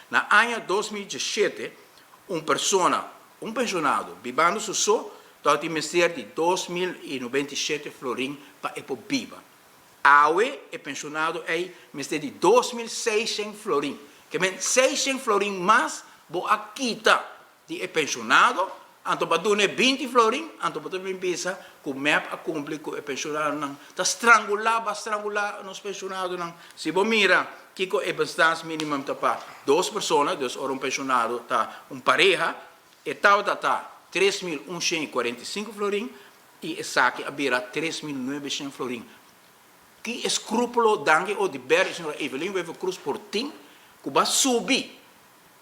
Na ano 2017, um pensionado, vivendo su so, deve investir de 2.097 florim para a viva. Aue é pensionado é investir de 2.600 florim. Que men 600 florim mais, bo a quita de pensionado, anto para donar 20 florim, anto para também pensar que o MEP a cumprir com o pensionado não. Está estrangular nos pensionados não. Se você mira, que é bastante mínimo para duas pessoas, dus um pensionado tá pareja, e tal tá 3.145 florim e saque a beira 3.900 florim. Que escrúpulo dangue o de ber, senhora Evelyn, we cruz por tim, que vai subir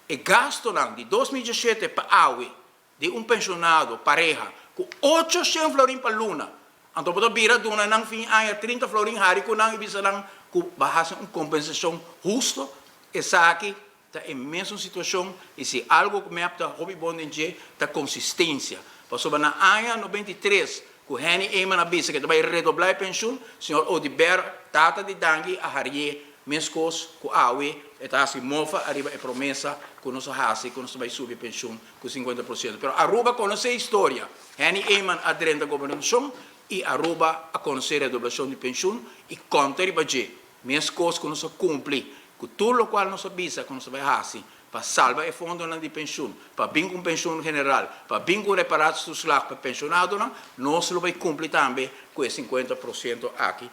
e gasto não de 2017 para aue de pensionado pareja com 800 florim para luna. Então pode bira dona não fim aí 30 florim hari com não ibisa não que bahasa compensação justo e saque tá em mesma situação e se algo que me apta hobby bonde tá consistência. Passou na ano 93 que Henny Eman abisa que vai redoblar a pensão, senhor Odiber tata de dangue a harie mescos com aue e tá assim mofa arriba a promessa que nós hasi que nós vai subir a pensão com 50%. Pero Aruba conhece a história. Henny Eman adrenda a governação e Aruba a conhecer a redoblação de pensão e conta riba mescos que nós cumpre com tudo o qual nós avisa que nós vai hasi para salvar o fundo de pensão, para vir com pensão general, para vir com reparados dos lag para pensionado, nós vai cumprir também com 50% aqui